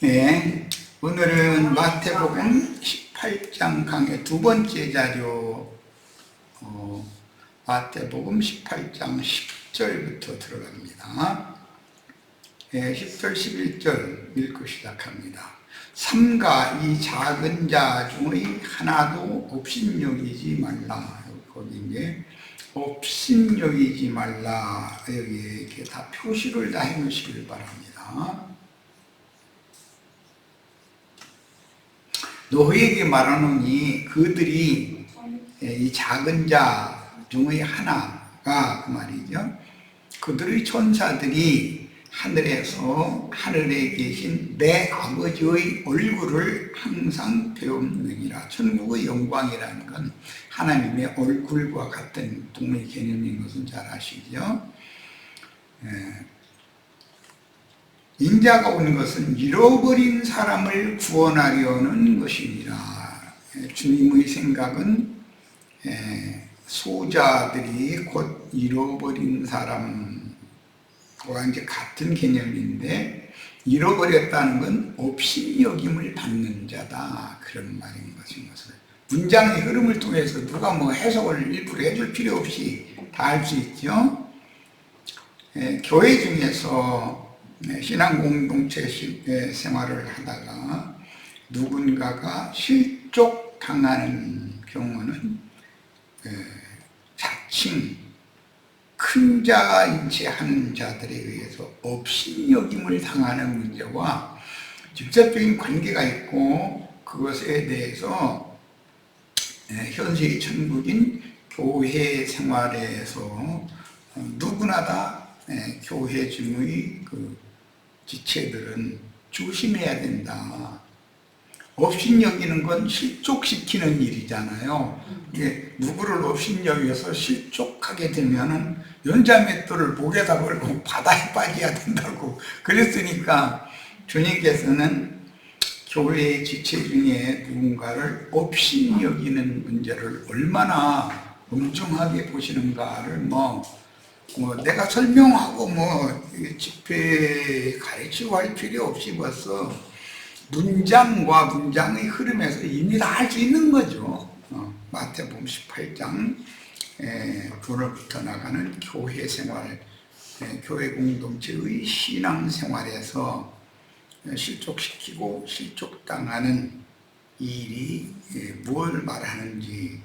네, 오늘은 마태복음 18장 강의 두 번째 자료, 마태복음 18장 10절부터 들어갑니다. 10절, 11절 읽고 시작합니다. 삼가 이 작은 자 중의 하나도 업신여기지 말라. 거기 이제 업신여기지 말라. 여기 이렇게 다 표시를 다 해놓으시길 바랍니다. 너희에게 말하노니 그들이 이 작은 자 중의 하나가 그 말이죠. 그들의 천사들이 하늘에서 하늘에 계신 내 아버지의 얼굴을 항상 배움느니라. 천국의 영광이라는 건 하나님의 얼굴과 같은 동의 개념인 것은 잘 아시죠? 인자가 온 것은 잃어버린 사람을 구원하려는 것이니라. 주님의 생각은 소자들이 곧 잃어버린 사람과 이제 같은 개념인데, 잃어버렸다는 건 업신여김을 받는 자다, 그런 말인 것을. 문장의 흐름을 통해서 누가 뭐 해석을 일부러 해줄 필요 없이 다 알 수 있죠. 교회 중에서 신앙 공동체 생활을 하다가 누군가가 실족당하는 경우는 자칭 큰 자인 채 하는 자들에 의해서 업신여김을 당하는 문제와 직접적인 관계가 있고, 그것에 대해서 현세의 천국인 교회 생활에서 누구나 다 교회 중의 그 지체들은 조심해야 된다. 업신여기는 건 실족시키는 일이잖아요. 이게 누구를 업신여겨서 실족하게 되면은 연자맷돌을 목에다 걸고 바다에 빠져야 된다고 그랬으니까, 주님께서는 교회의 지체 중에 누군가를 업신여기는 문제를 얼마나 엄중하게 보시는가를 내가 설명하고 집회에 가르치고 할 필요 없이 벌써 문장과 문장의 흐름에서 이미 다 알 수 있는 거죠. 마태복음 18장 오늘부터 나가는 교회 생활, 교회 공동체의 신앙 생활에서 실족시키고 실족당하는 일이 무엇을 말하는지,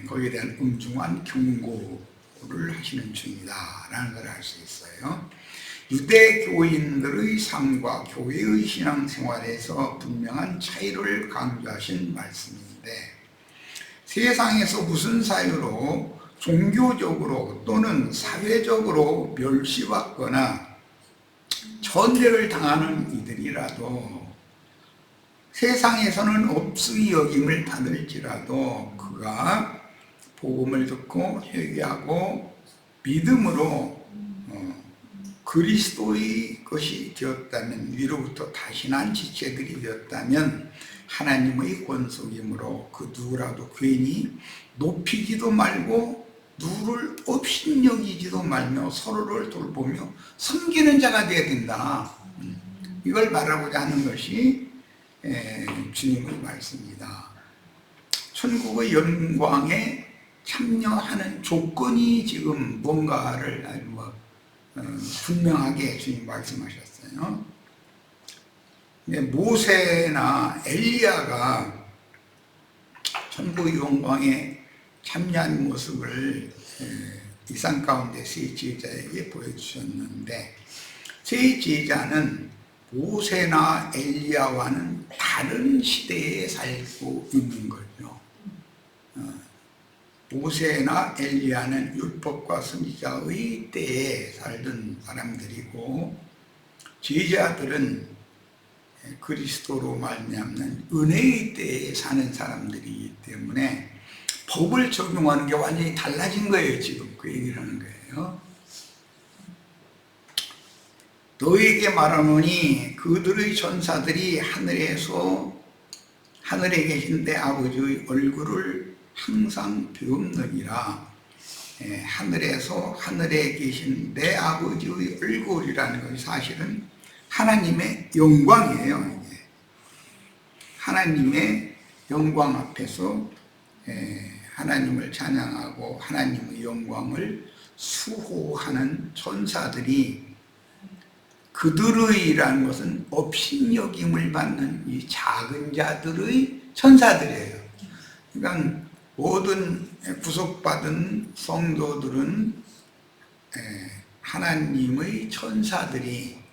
거기에 대한 엄중한 경고를 하시는 중이다라는 걸 알 수 있어요. 유대 교인들의 삶과 교회의 신앙생활에서 분명한 차이를 강조하신 말씀인데, 세상에서 무슨 사유로 종교적으로 또는 사회적으로 멸시받거나 천대를 당하는 이들이라도 세상에서는 업의 여김을 받을지라도 그가 복음을 듣고 회개하고 믿음으로 그리스도의 것이 되었다면, 위로부터 다시 난 지체들이 되었다면 하나님의 권속이므로 그 누구라도 괜히 높이지도 말고 누구를 업신여기지도 말며 서로를 돌보며 섬기는 자가 되어야 된다. 이걸 말하고자 하는 것이 주님의 말씀입니다. 천국의 영광에 참여하는 조건이 지금 뭔가를 아주 분명하게 주님 말씀하셨어요. 모세나 엘리야가 천국의 영광에 참여한 모습을 이 산 가운데 세 제자에게 보여주셨는데, 세 제자는 모세나 엘리야와는 다른 시대에 살고 있는 거죠. 모세나 엘리야는 율법과 선지자의 때에 살던 사람들이고, 제자들은 그리스도로 말미암는 은혜의 때에 사는 사람들이기 때문에 법을 적용하는 게 완전히 달라진 거예요. 지금 그 얘기를 하는 거예요. 너에게 말하노니 그들의 천사들이 하늘에 계신 내 아버지의 얼굴을 항상 배움느니라. 하늘에 계신 내 아버지의 얼굴이라는 것이 사실은 하나님의 영광이에요. 이게. 하나님의 영광 앞에서 하나님을 찬양하고 하나님의 영광을 수호하는 천사들이, 그들의라는 것은 업신여김을 받는 이 작은 자들의 천사들이에요. 그러니까 모든 구속받은 성도들은 하나님의 천사들이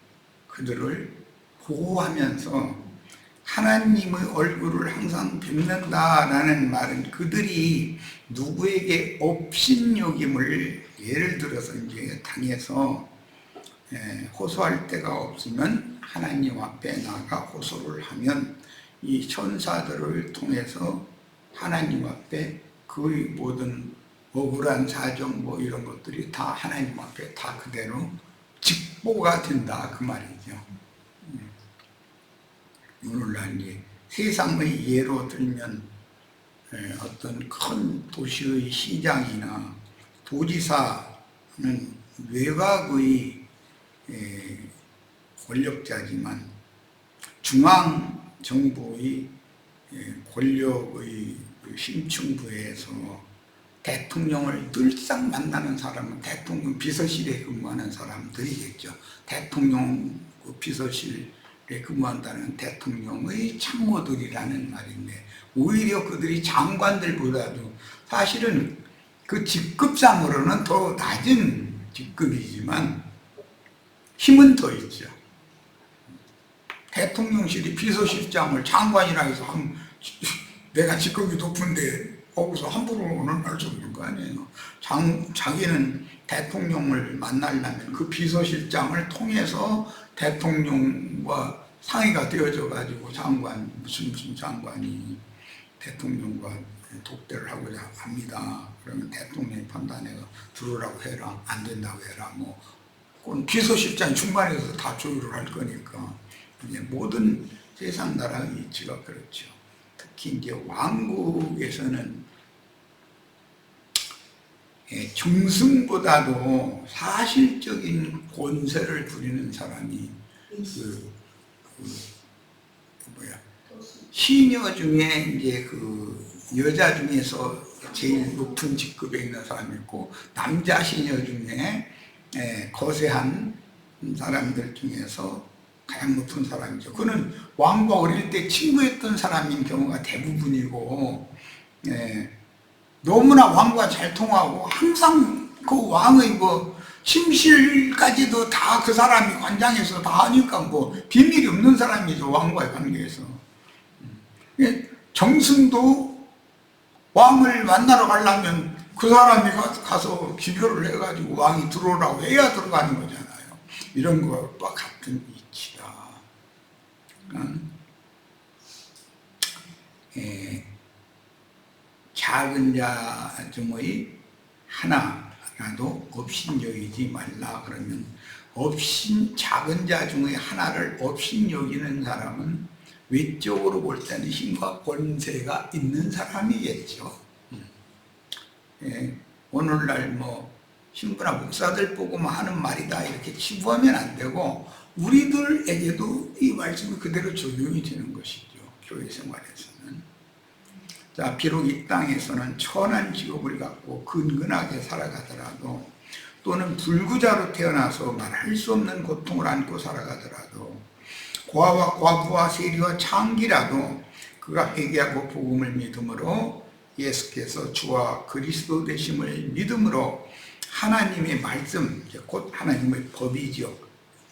그들을 보호하면서 하나님의 얼굴을 항상 뵙는다라는 말은 그들이 누구에게 업신여김을, 예를 들어서 이제 당해서 호소할 데가 없으면 하나님 앞에 나가 호소를 하면 이 천사들을 통해서 하나님 앞에 그의 모든 억울한 사정 뭐 이런 것들이 다 하나님 앞에 다 그대로 직보가 된다, 그 말이죠. 오늘날 이제 세상의 예로 들면 어떤 큰 도시의 시장이나 도지사는 외곽의 권력자지만 중앙정부의 권력의 심층부에서 대통령을 늘상 만나는 사람은 대통령 비서실에 근무하는 사람들이겠죠. 대통령 그 비서실에 근무한다는 대통령의 참모들이라는 말인데, 오히려 그들이 장관들보다도 사실은 그 직급상으로는 더 낮은 직급이지만 힘은 더 있죠. 대통령실이 비서실장을 장관이라 해서 내가 직급이 높은데 거기서 함부로는 할 수 없는 거 아니에요. 자기는 대통령을 만나려면 그 비서실장을 통해서 대통령과 상의가 되어져 가지고 장관, 무슨 장관이 대통령과 독대를 하고자 합니다. 그러면 대통령이 판단해서 들어오라고 해라, 안 된다고 해라, 뭐 그건 비서실장 중간에서 다 조율을 할 거니까. 이제 모든 세상 나라의 이치가 그렇죠. 특히 이제 왕국에서는 정승보다도 사실적인 권세를 부리는 사람이 시녀 중에 이제 그 여자 중에서 제일 높은 직급에 있는 사람이 있고, 남자 시녀 중에 거세한 사람들 중에서 가장 높은 사람이죠. 그는 왕과 어릴 때 친구였던 사람인 경우가 대부분이고, 너무나 왕과 잘 통하고 항상 그 왕의 뭐 침실까지도 다 그 사람이 관장해서 다 하니까 뭐 비밀이 없는 사람이죠, 왕과의 관계에서. 정승도 왕을 만나러 가려면 그 사람이 가서 기별을 해가지고 왕이 들어오라고 해야 들어가는 거잖아요. 이런 것과 같은 이치다. 작은 자 중의 하나라도 업신여기지 말라. 그러면 작은 자 중의 하나를 업신여기는 사람은 외적으로 볼 때는 힘과 권세가 있는 사람이겠죠. 오늘날 뭐 신부나 목사들 보고만 하는 말이다 이렇게 치부하면 안 되고, 우리들에게도 이 말씀이 그대로 적용이 되는 것이죠, 교회 생활에서는. 자, 비록 이 땅에서는 천한 직업을 갖고 근근하게 살아가더라도, 또는 불구자로 태어나서 말할 수 없는 고통을 안고 살아가더라도, 고아와 과부와 세리와 창기라도 그가 회개하고 복음을 믿음으로 예수께서 주와 그리스도 되심을 믿음으로 하나님의 말씀, 곧 하나님의 법이죠.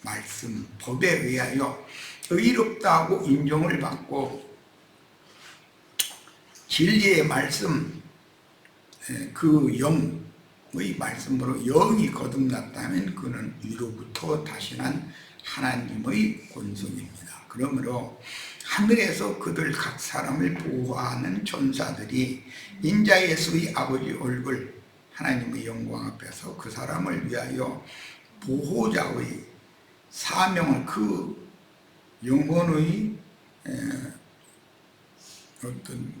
말씀, 법에 의하여 의롭다고 인정을 받고 진리의 말씀, 그 영의 말씀으로 영이 거듭났다면 그는 위로부터 다시 난 하나님의 권속입니다. 그러므로 하늘에서 그들 각 사람을 보호하는 천사들이 인자 예수의 아버지 얼굴 하나님의 영광 앞에서 그 사람을 위하여 보호자의 사명을, 그 영혼의 어떤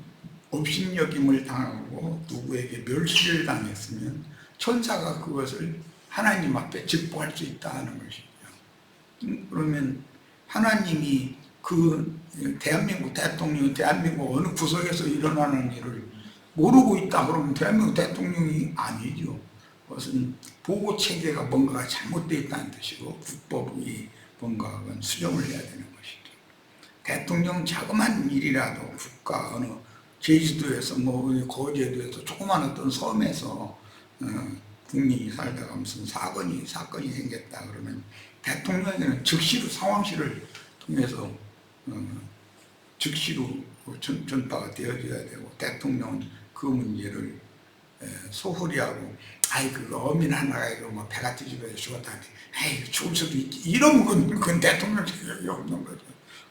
업신여김을 당하고 누구에게 멸시를 당했으면 천사가 그것을 하나님 앞에 직보할 수 있다 하는 것이죠. 그러면 하나님이 그 대한민국 대통령, 대한민국 어느 구석에서 일어나는 일을 모르고 있다 그러면 대한민국 대통령이 아니죠. 그것은 보고 체계가 뭔가가 잘못되어 있다는 뜻이고 국법이 뭔가 수정을 해야 되는 것이죠. 대통령 자그마한 일이라도 국가 어느 제주도에서 거제도에서 조그만 어떤 섬에서 국민이 살다가 무슨 사건이 생겼다 그러면 대통령에게는 즉시로 상황실을 통해서 즉시로 전파가 되어져야 되고, 대통령은 그 문제를 소홀히 하고 그거 어민 하나가 이거 배가 뒤집어져 죽었다 죽을 수도 있지 이러면 그건 대통령 자격이 없는 거죠.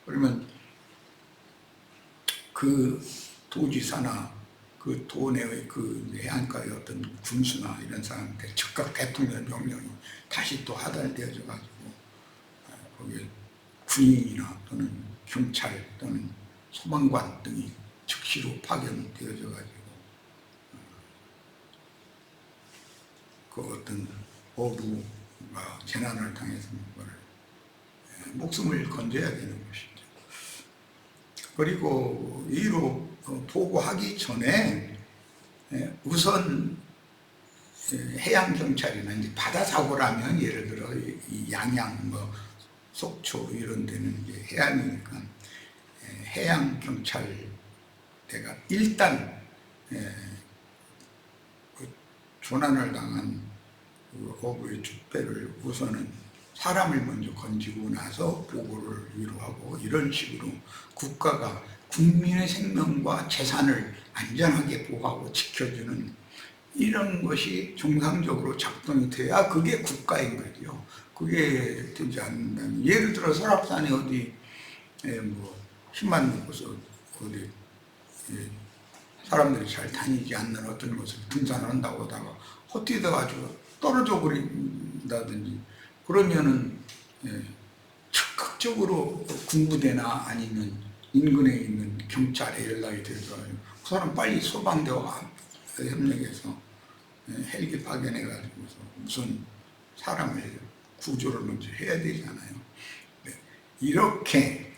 그러면 그 도지사나 그 도내의 그 해안가의 어떤 군수나 이런 사람한테 즉각 대통령 명령이 다시 또 하달되어져 가지고 거기에 군인이나 또는 경찰 또는 소방관 등이 즉시로 파견되어져 가지고 그 어떤 어부가 재난을 당해서 목숨을 건져야 되는 것이죠. 그리고 이로 보고하기 전에 우선 해양경찰이나 이제 바다 사고라면 예를 들어 이 양양 속초 이런 데는 이제 해안이니까 해양경찰대가 일단 조난을 당한 그 어부의 축배를 우선은 사람을 먼저 건지고 나서 보고를 위로하고, 이런 식으로 국가가 국민의 생명과 재산을 안전하게 보호하고 지켜주는 이런 것이 정상적으로 작동이 돼야 그게 국가인 거죠. 그게 되지 않는다면, 예를 들어 설악산에 어디 힘만 먹어서 어디 사람들이 잘 다니지 않는 어떤 곳을 등산을 한다고 하다가 헛디뎌가지고 떨어져 버린다든지 그러면은 즉각적으로 군부대나 아니면 인근에 있는 경찰에 연락이 되더라고요. 그 사람 빨리 소방대와 협력해서 헬기 파견해가지고서 무슨 사람을 구조를 먼저 해야 되잖아요. 이렇게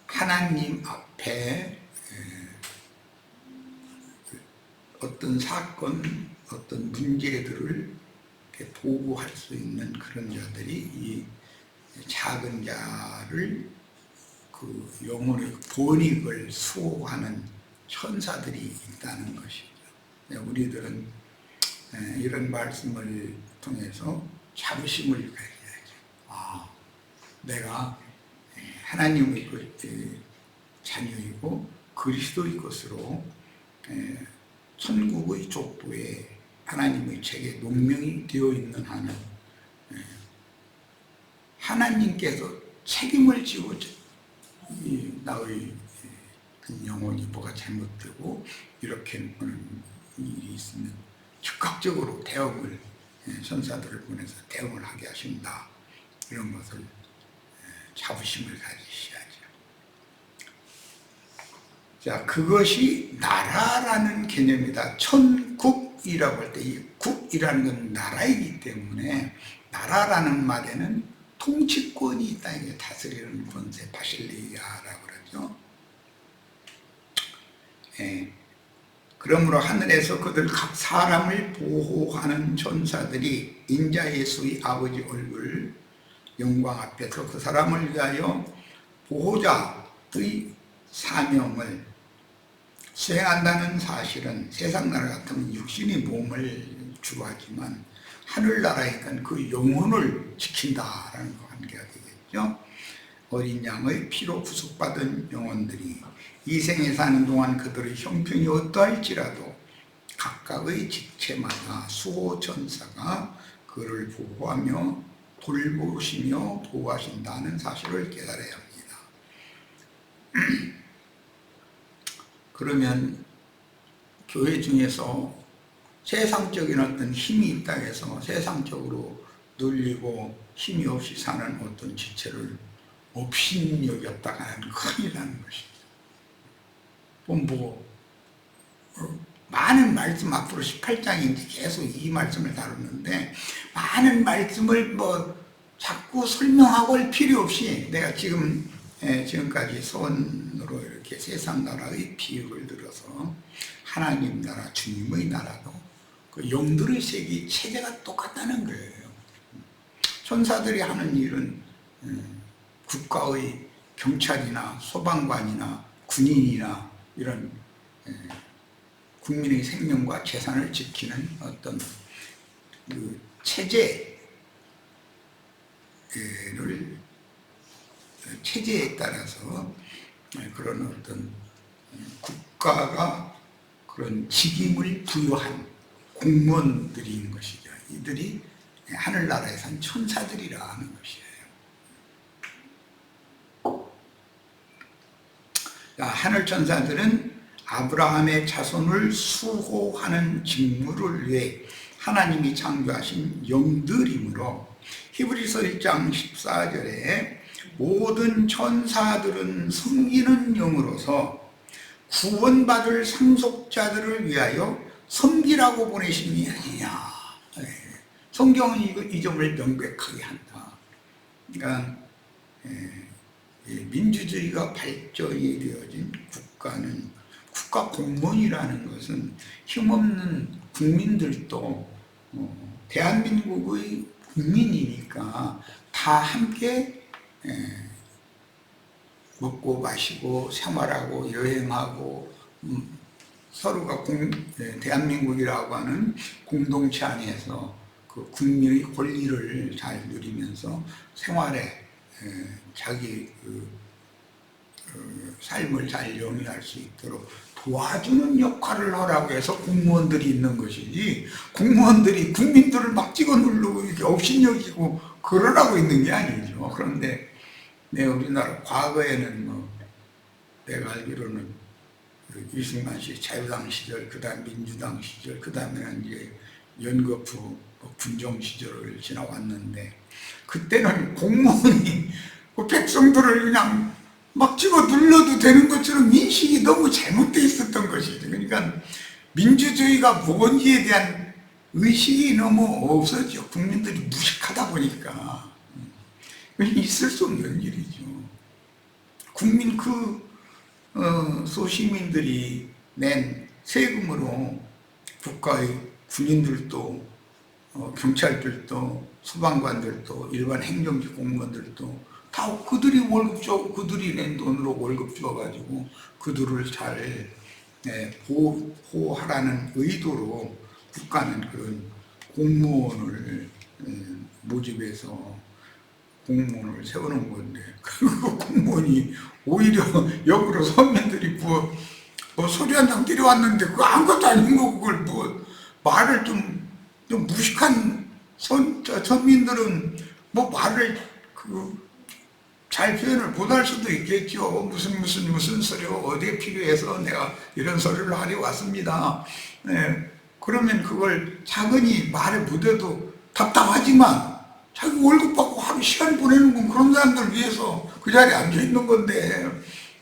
하나님 앞에 어떤 사건, 어떤 문제들을 보고할 수 있는 그런 자들이 이 작은 자를 그 영혼의 본익을 수호하는 천사들이 있다는 것이죠. 우리들은 이런 말씀을 통해서 자부심을 가져야죠. 내가 하나님의 자녀이고 그리스도의 것으로 천국의 족보에 하나님의 책에 농명이 되어 있는 한은 하나님께서 책임을 지고 나의 영혼이 뭐가 잘못되고 이렇게 일이 있으면 즉각적으로 대응을 천사들을 보내서 대응을 하게 하신다. 이런 것을 자부심을 가지셔야죠. 자, 그것이 나라라는 개념이다. 천국이라고 할 때 이 국이라는 건 나라이기 때문에 나라라는 말에는 통치권이 있다. 이게 다스리는 권세, 바실리아라고 그러죠. 그러므로 하늘에서 그들 각 사람을 보호하는 천사들이 인자 예수의 아버지 얼굴 영광 앞에서 그 사람을 위하여 보호자의 사명을 수행한다는 사실은 세상 나라 같으면 육신의 몸을 주로 하지만 하늘나라니까 그 영혼을 지킨다라는 관계가 되겠죠. 어린 양의 피로 구속받은 영혼들이 이 생에 사는 동안 그들의 형편이 어떠할지라도 각각의 직체마다 수호천사가 그를 보호하며 돌보시며 보호하신다는 사실을 깨달아야 합니다. 그러면 교회 중에서 세상적인 어떤 힘이 있다 해서 세상적으로 눌리고 힘이 없이 사는 어떤 지체를 업신여겼다가 큰일 나는 것이죠. 많은 말씀, 앞으로 18장인지 계속 이 말씀을 다루는데, 많은 말씀을 자꾸 설명하고 할 필요 없이, 내가 지금까지 선으로 이렇게 세상 나라의 비유를 들어서 하나님 나라, 주님의 나라도 그 영들의 세계 체제가 똑같다는 거예요. 천사들이 하는 일은 국가의 경찰이나 소방관이나 군인이나 이런 국민의 생명과 재산을 지키는 어떤 그 체제에 따라서 그런 어떤 국가가 그런 직임을 부여한 공무원들인 것이죠. 이들이 하늘나라에 산 천사들이라 하는 것이에요. 하늘 천사들은 아브라함의 자손을 수호하는 직무를 위해 하나님이 창조하신 영들이므로 히브리서 1장 14절에 모든 천사들은 섬기는 영으로서 구원받을 상속자들을 위하여 섬기라고 보내심이 아니냐. 성경은 이 점을 명백하게 한다. 그러니까 민주주의가 발전이 되어진 국가는, 국가 공무원이라는 것은 힘없는 국민들도 대한민국의 국민이니까 다 함께 먹고 마시고 생활하고 여행하고 서로가 대한민국이라고 하는 공동체 안에서 그 국민의 권리를 잘 누리면서 생활에 자기 삶을 잘 영위할 수 있도록 도와주는 역할을 하라고 해서 공무원들이 있는 것이지, 공무원들이 국민들을 막 찍어 누르고 이렇게 업신여기고 그러라고 있는 게 아니죠. 그런데 우리나라 과거에는 내가 알기로는 이승만 씨 자유당 시절, 그 다음 민주당 시절, 그 다음에는 이제 연거푸 군정 시절을 지나왔는데, 그때는 공무원이 그 백성들을 그냥 막 집어 눌러도 되는 것처럼 인식이 너무 잘못되어 있었던 것이죠. 그러니까 민주주의가 뭔지에 대한 의식이 너무 없었죠. 국민들이 무식하다 보니까. 있을 수 없는 일이죠. 국민 소시민들이 낸 세금으로 국가의 군인들도 경찰들도 소방관들도 일반 행정직 공무원들도 다 그들이 그들이 낸 돈으로 월급 줘가지고 그들을 잘 보호하라는 의도로 국가는 그런 공무원을 모집해서 공무원을 세우는 건데, 그 공무원이 오히려 역으로 서민들이 뭐 소리 한 장 때려왔는데 그거 아무것도 아닌 거, 그걸 말을 좀 무식한 서민들은 말을 잘 표현을 못할 수도 있겠죠. 무슨 소리 어디에 필요해서 내가 이런 소리를 하려 왔습니다. 그러면 그걸 차근히 말을 못해도 답답하지만 자기 월급 받고 하루 시간 보내는 건 그런 사람들 위해서 그 자리에 앉아 있는 건데,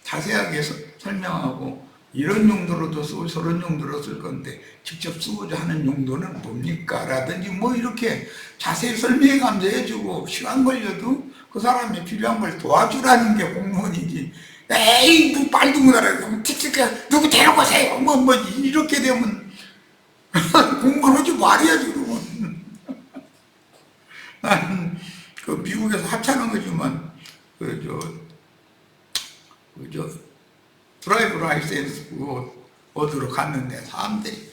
자세하게 설명하고 이런 용도로도 쓰고 저런 용도로 쓸 건데 직접 쓰고자 하는 용도는 뭡니까? 라든지 이렇게 자세히 설명해 가면서 해주고, 시간 걸려도 그 사람이 필요한 걸 도와주라는 게 공무원이지, 에이 말도 못하라 누구 데려가세요 이렇게 되면 공무원 하지 말아야지. 그러면 나는 미국에서 하찮은 거지만 드라이브 라이센스 얻으러 갔는데 사람들이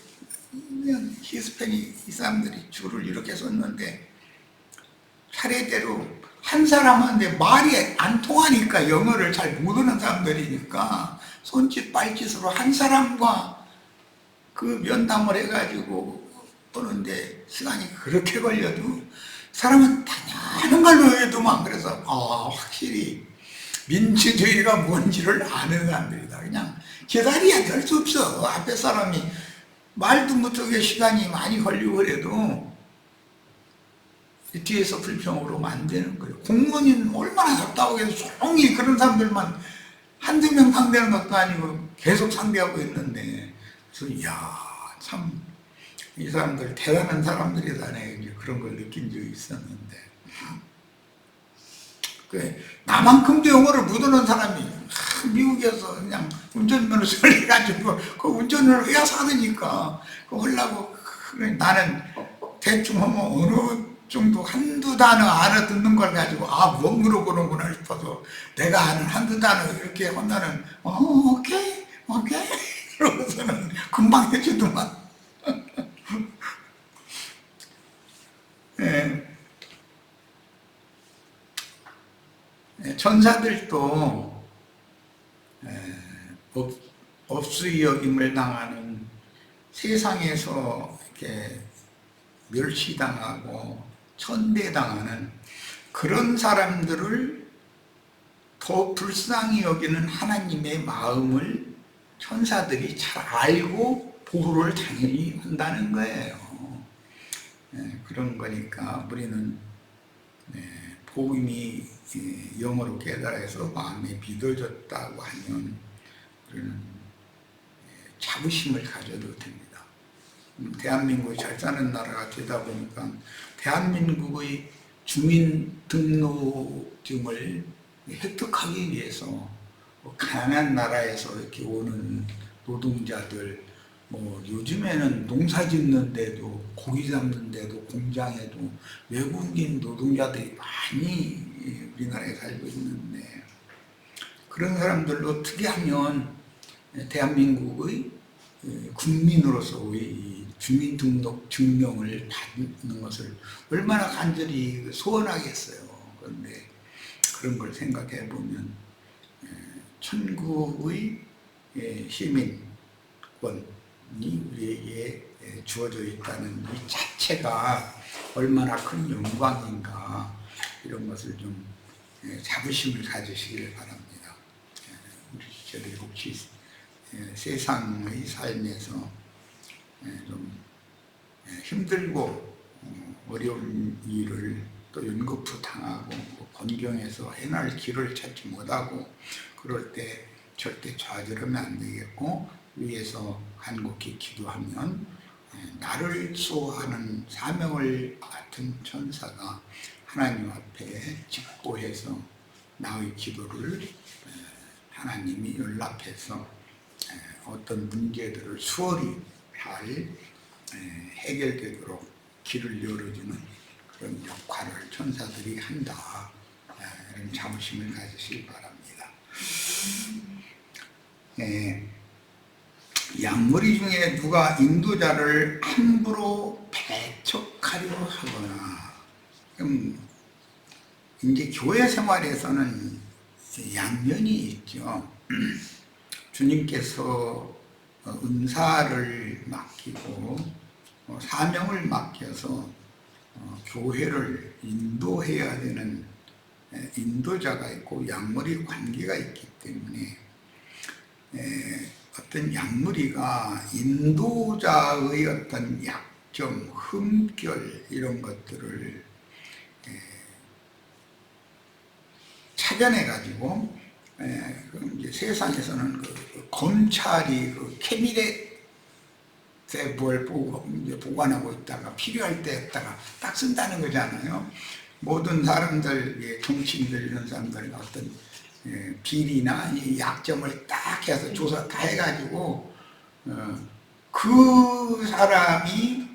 그냥 히스패닉 이 사람들이 줄을 이렇게 섰는데, 차례대로 한 사람한테 말이 안 통하니까, 영어를 잘 모르는 사람들이니까 손짓 발짓으로 한 사람과 면담을 해가지고 보는데 시간이 그렇게 걸려도 사람은 다냐는 걸로 해도만, 그래서 확실히 민주주의가 뭔지를 아는 사람들이다. 그냥 기다려야 될 수 없어. 앞에 사람이 말도 못하게 시간이 많이 걸리고 그래도 뒤에서 불평으로 만드는 거예요. 공무원이 얼마나 답답하게 해서 종일 그런 사람들만 한두 명 상대하는 것도 아니고 계속 상대하고 있는데, 그래서 참 이 사람들 대단한 사람들이다. 내가 이제 그런 걸 느낀 적이 있었는데, 나만큼도 영어를 못하는 사람이 미국에서 그냥 운전면허를 해가지고 그 운전을 해야 사니까 그 하려고. 나는 대충 하면 어느 정도 한두 단어 알아듣는 걸 가지고 뭐 물어보는구나 싶어서 내가 아는 한두 단어 이렇게 한다는 오케이 그러고서는 금방 해주더만. 천사들도 업수의 여김을 당하는, 세상에서 이렇게 멸시당하고 천대당하는 그런 사람들을 더 불쌍히 여기는 하나님의 마음을 천사들이 잘 알고 보호를 당연히 한다는 거예요. 그런 거니까 우리는 복음이 영어로 깨달아서 마음이 믿어졌다고 하면 우리는 자부심을 가져도 됩니다. 대한민국이 잘 사는 나라가 되다 보니까 대한민국의 주민등록증을 획득하기 위해서 가난한 나라에서 이렇게 오는 노동자들, 요즘에는 농사 짓는 데도, 고기 잡는 데도, 공장에도 외국인 노동자들이 많이 우리나라에 살고 있는데, 그런 사람들로 어떻게 하면 대한민국의 국민으로서의 주민등록 증명을 받는 것을 얼마나 간절히 소원하겠어요. 그런데 그런 걸 생각해 보면 천국의 시민권이 우리에게 주어져 있다는 이 자체가 얼마나 큰 영광인가, 이런 것을 좀 자부심을 가지시길 바랍니다. 저희들이 혹시 세상의 삶에서 좀 힘들고 어려운 일을 또 연거푸 당하고 번경에서 해낼 길을 찾지 못하고 그럴 때 절대 좌절하면 안 되겠고, 위에서 간곡히 기도하면 나를 수호하는 사명을 맡은 천사가 하나님 앞에 직보해서 나의 기도를 하나님이 연락해서 어떤 문제들을 수월히 잘 해결되도록 길을 열어주는 그런 역할을 천사들이 한다. 이런 자부심을 가지시기 바랍니다. 양머리 중에 누가 인도자를 함부로 배척하려 하거나, 이제 교회 생활에서는 양면이 있죠. 주님께서 은사를 맡기고 사명을 맡겨서 교회를 인도해야 되는 인도자가 있고 양머리 관계가 있기 때문에 어떤 양머리가 인도자의 어떤 약점, 흠결 이런 것들을 찾아내가지고 이제 세상에서는 검찰이 캐비넷에 뭘 보관하고 있다가 필요할 때 했다가 딱 쓴다는 거잖아요. 모든 사람들, 정치인들 이런 사람들 어떤 비리나 약점을 딱 해서 조사 다 해가지고 그 사람이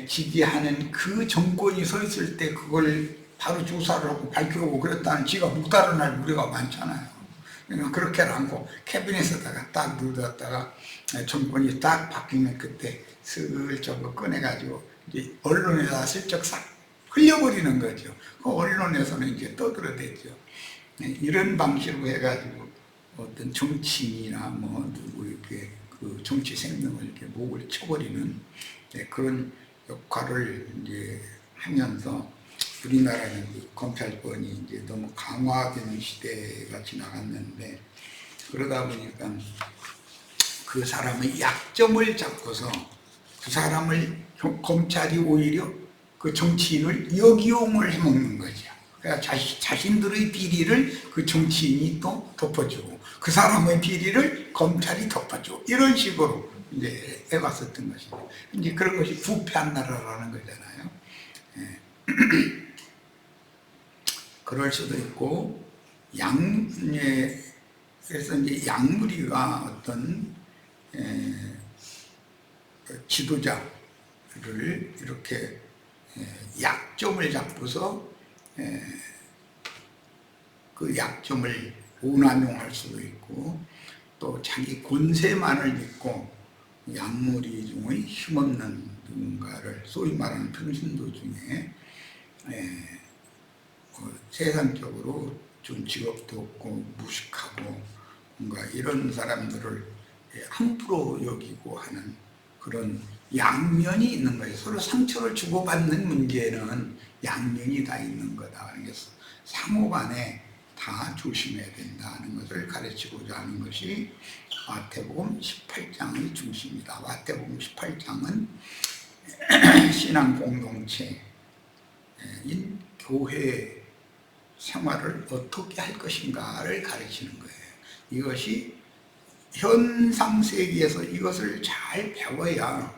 지지하는 그 정권이 서 있을 때 그걸 바로 조사를 하고 발표하고 그랬다는 지가 묵다른 날 우리가 많잖아요. 그러니까 그렇게 않고 캐비넷에다가 딱 넣어뒀다가 정권이 딱 바뀌면 그때 슬쩍 꺼내가지고 이제 언론에다 슬쩍 싹 흘려버리는 거죠. 그 언론에서는 이제 떠들어대죠. 이런 방식으로 해가지고 어떤 정치인이나 누구 이렇게 그 정치 생명을 이렇게 목을 쳐버리는 그런 역할을 이제 하면서 우리나라는 그 검찰권이 이제 너무 강화된 시대가 지나갔는데, 그러다 보니까 그 사람의 약점을 잡고서 그 사람을 검찰이 오히려 그 정치인을 역이용을 해먹는 거죠. 그러니까 자신들의 비리를 그 정치인이 또 덮어주고 그 사람의 비리를 검찰이 덮어주고 이런 식으로 이제 해봤었던 것이죠. 이제 그런 것이 부패한 나라라는 거잖아요. 예. 그럴 수도 있고, 그래서 이제 양무리가 어떤 지도자를 이렇게 약점을 잡고서 그 약점을 운남용할 수도 있고, 또 자기 권세만을 믿고 양무리 중의 힘없는 누군가를, 소위 말하는 평신도 중에 세상적으로 좀 직업도 없고 무식하고 뭔가 이런 사람들을 함부로 여기고 하는 그런 양면이 있는 거예요. 서로 상처를 주고받는 문제는 양면이 다 있는 거다. 그래서 상호간에 다 조심해야 된다는 것을 가르치고자 하는 것이 마태복음 18장의 중심이다. 마태복음 18장은 신앙 공동체인 교회 생활을 어떻게 할 것인가를 가르치는 거예요. 이것이 현상 세계에서 이것을 잘 배워야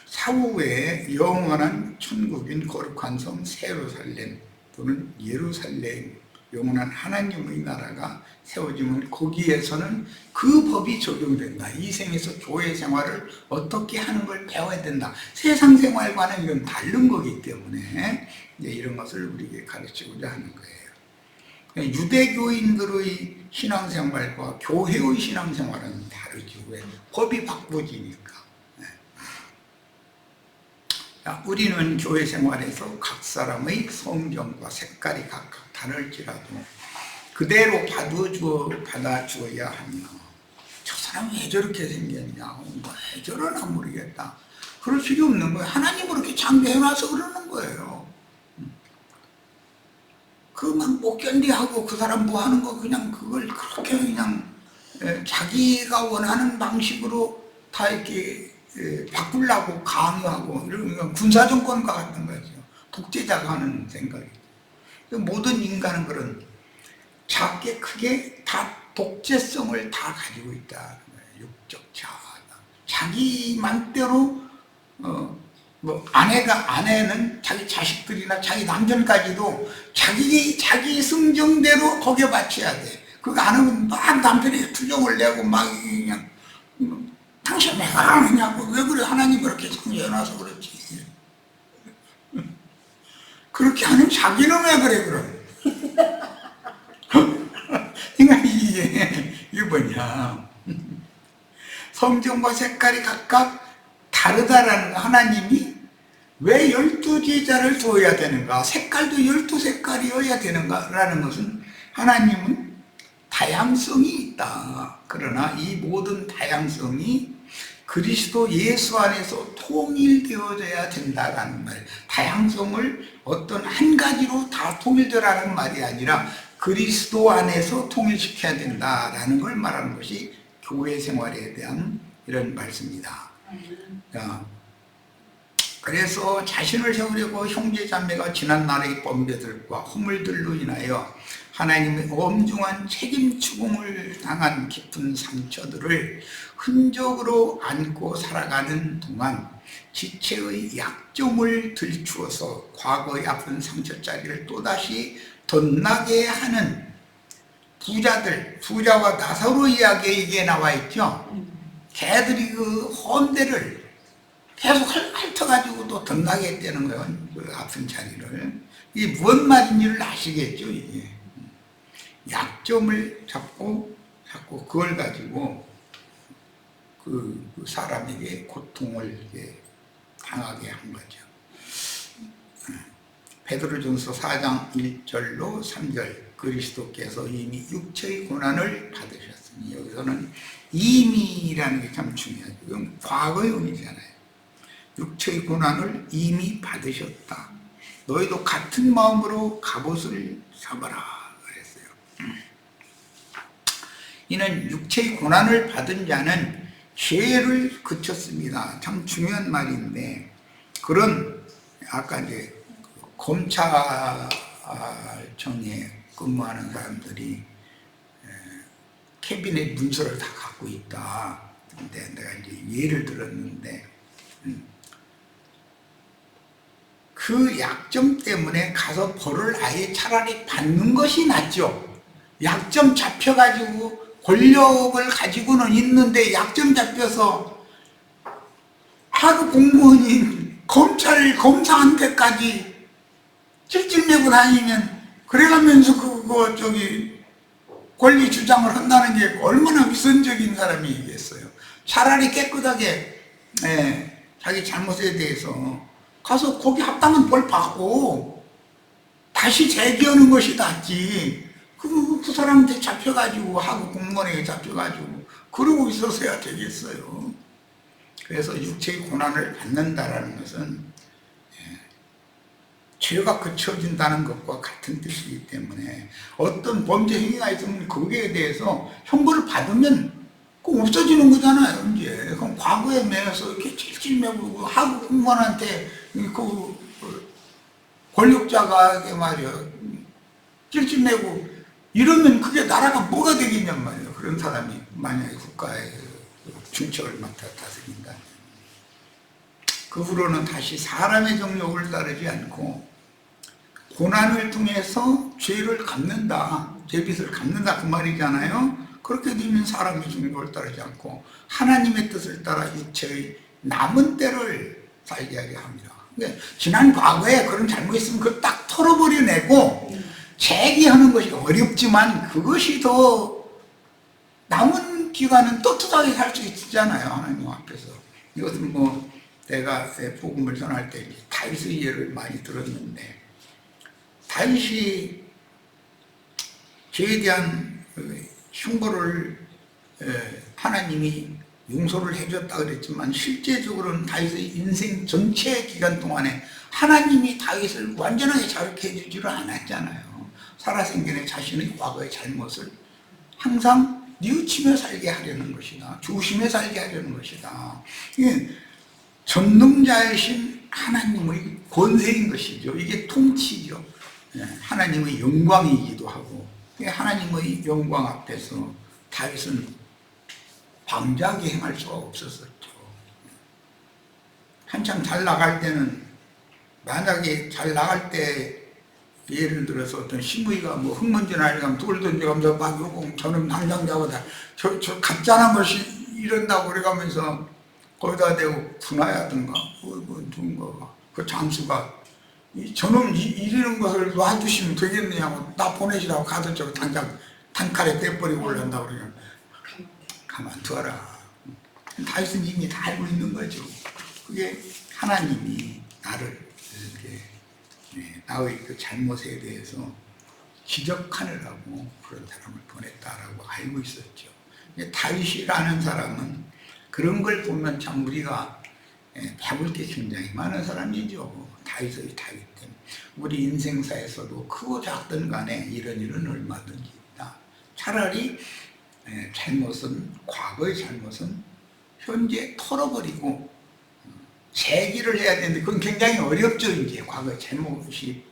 사후에 영원한 천국인 거룩한 성 세루살렘 또는 예루살렘, 영원한 하나님의 나라가 세워지면 거기에서는 그 법이 적용된다. 이 생에서 교회 생활을 어떻게 하는 걸 배워야 된다. 세상 생활과는 이건 다른 거기 때문에 이제 이런 것을 우리에게 가르치고자 하는 거예요. 유대교인들의 신앙생활과 교회의 신앙생활은 다르죠. 왜? 법이 바꾸지니까. 우리는 교회 생활에서 각 사람의 성정과 색깔이 각각 다를지라도 그대로 받아주어야 하며, 저 사람이 왜 저렇게 생겼냐, 왜 저러나 모르겠다, 그럴 필요 없는 거예요. 하나님 그렇게 창조해놔서 그러는 거예요. 그만 못 견디하고 그 사람 뭐 하는 거 그냥 그걸 그렇게 그냥 자기가 원하는 방식으로 다 이렇게 바꾸려고 강요하고 이런 군사정권과 같은 거죠. 독재자가 하는 생각이죠. 모든 인간은 그런 작게 크게 다 독재성을 다 가지고 있다는 거예요. 육적 자아. 자기 맘대로 뭐 아내는 자기 자식들이나 자기 남편까지도 자기 성정대로 거기에 바쳐야 돼. 그거 안 하면 막 남편이 투정을 내고 막 그냥 당신 왜 안 하냐고, 왜 그래, 하나님 그렇게 창조해놔서 그렇지. 그렇게 하는 자기는 왜 그래 그럼. 그러니까 이게 뭐냐, 성정과 색깔이 각각 다르다라는 거. 하나님이 왜 12제자를 두어야 되는가, 색깔도 12색깔이어야 되는가라는 것은 하나님은 다양성이 있다. 그러나 이 모든 다양성이 그리스도 예수 안에서 통일되어져야 된다라는 말. 다양성을 어떤 한 가지로 다 통일되라는 말이 아니라 그리스도 안에서 통일시켜야 된다라는 걸 말하는 것이 교회 생활에 대한 이런 말씀입니다. 그래서 자신을 세우려고 형제자매가 지난 날의 범죄들과 허물들로 인하여 하나님의 엄중한 책임 추궁을 당한 깊은 상처들을 흔적으로 안고 살아가는 동안 지체의 약점을 들추어서 과거의 아픈 상처자리를 또다시 덧나게 하는 부자와 나사로 이야기에 나와 있죠. 걔들이 그 헌대를 계속 핥아가지고 또 덧나게 했다는 거예요. 그 아픈 자리를. 이게 무슨 말인지를 아시겠죠, 이게. 약점을 잡고 그걸 가지고 그 사람에게 고통을 당하게 한 거죠. 베드로전서 4장 1절로 3절, 그리스도께서 이미 육체의 고난을 받으셨으니, 여기서는 이미라는 게 참 중요하죠. 이건 과거의 의미잖아요. 육체의 고난을 이미 받으셨다. 너희도 같은 마음으로 갑옷을 잡아라 그랬어요. 이는 육체의 고난을 받은 자는 죄를 그쳤습니다. 참 중요한 말인데, 그런 아까 이제 검찰청에 근무하는 사람들이 캐비넷 문서를 다 갖고 있다. 근데 내가 이제 예를 들었는데 그 약점 때문에 가서 벌을 아예 차라리 받는 것이 낫죠. 약점 잡혀가지고 권력을 가지고는 있는데 약점 잡혀서 하루 공무원인 검찰 검사한테까지 찔찔매고 다니면 그래가면서 그거 권리 주장을 한다는 게 얼마나 위선적인 사람이겠어요. 차라리 깨끗하게 자기 잘못에 대해서 가서 거기 합당한 벌 받고 다시 재기하는 것이 낫지. 그 사람한테 잡혀가지고 하고 공무원에게 잡혀가지고 그러고 있었어야 되겠어요. 그래서 육체의 고난을 받는다라는 것은 죄가 그쳐진다는 것과 같은 뜻이기 때문에 어떤 범죄 행위가 있으면 거기에 대해서 형벌을 받으면 그 없어지는 거잖아요. 이제 그럼 과거에 매여서 이렇게 찔찔매고 하고 공무원한테 그 권력자가 말이야 찔찔매고 이러면 그게 나라가 뭐가 되겠냔 말이에요. 그런 사람이 만약에 국가의 중책을 맡아 다스린다. 그 후로는 다시 사람의 정욕을 따르지 않고 고난을 통해서 죄를 갚는다, 죄빚을 갚는다 그 말이잖아요. 그렇게 되면 사람의 정욕을 따르지 않고 하나님의 뜻을 따라 육체의 남은 때를 살게 하려 합니다. 지난 과거에 그런 잘못했으면 그걸 딱 털어버려내고 재기하는 것이 어렵지만 그것이 더 남은 기간은 떳떳하게 살 수 있잖아요. 하나님 앞에서. 이것은 내가 복음을 전할 때 다윗의 예를 많이 들었는데 다윗이 죄에 대한 형벌을 하나님이 용서를 해줬다 그랬지만 실제적으로는 다윗의 인생 전체 기간 동안에 하나님이 다윗을 완전하게 자유케 해주지를 않았잖아요. 살아생전에 자신의 과거의 잘못을 항상 뉘우치며 살게 하려는 것이다. 조심해 살게 하려는 것이다. 이게 전능자이신 하나님의 권세인 것이죠. 이게 통치죠. 하나님의 영광이기도 하고 하나님의 영광 앞에서 다윗은 방자하게 행할 수가 없었었죠. 한참 잘 나갈 때는 만약에 잘 나갈 때 예를 들어서 어떤 시무이가 흙먼지 나리가면 돌 던져가면서 막 이러고 저는 당장 잡아다 저 가짜난 것이 이런다고 그래가면서 거기다 대고 분하야든가 누군가 그 장수가 저놈 이러는 것을 놔두시면 되겠느냐고 나 보내시라고 가서 저 당장 단칼에 떼버리고 올란다고 그러면 가만두어라. 다윗은 이미 다 알고 있는 거죠. 그게 하나님이 나를 이렇게 나의 그 잘못에 대해서 지적하느라고 그런 사람을 보냈다라고 알고 있었죠. 다윗이라는 사람은 그런 걸 보면 참 우리가 배울 게 굉장히 많은 사람이죠. 다윗의 다윗 때문에 우리 인생사에서도 크고 작든 간에 이런 일은 얼마든지 있다. 차라리 과거의 잘못은 현재 털어버리고 재기를 해야 되는데 그건 굉장히 어렵죠. 이제 과거의 잘못이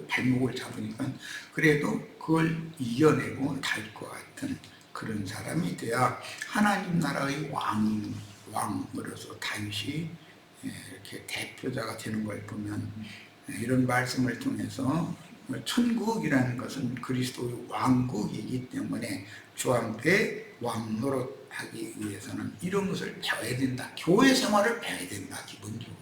발목을 잡으니까 그래도 그걸 이겨내고 다윗과 같은 그런 사람이 돼야 하나님 나라의 왕으로서 다윗이 이렇게 대표자가 되는 걸 보면 이런 말씀을 통해서 천국이라는 것은 그리스도의 왕국이기 때문에 주 앞에 왕 노릇하기 위해서는 이런 것을 배워야 된다. 교회 생활을 배워야 된다. 기본적으로.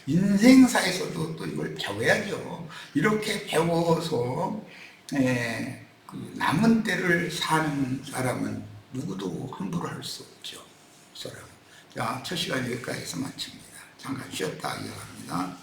인생사에서도 또 이걸 배워야죠. 이렇게 배워서 그 남은 때를 사는 사람은 누구도 함부로 할 수 없죠. 자, 첫 시간 여기까지서 마칩니다. 잠깐 쉬었다 이어갑니다.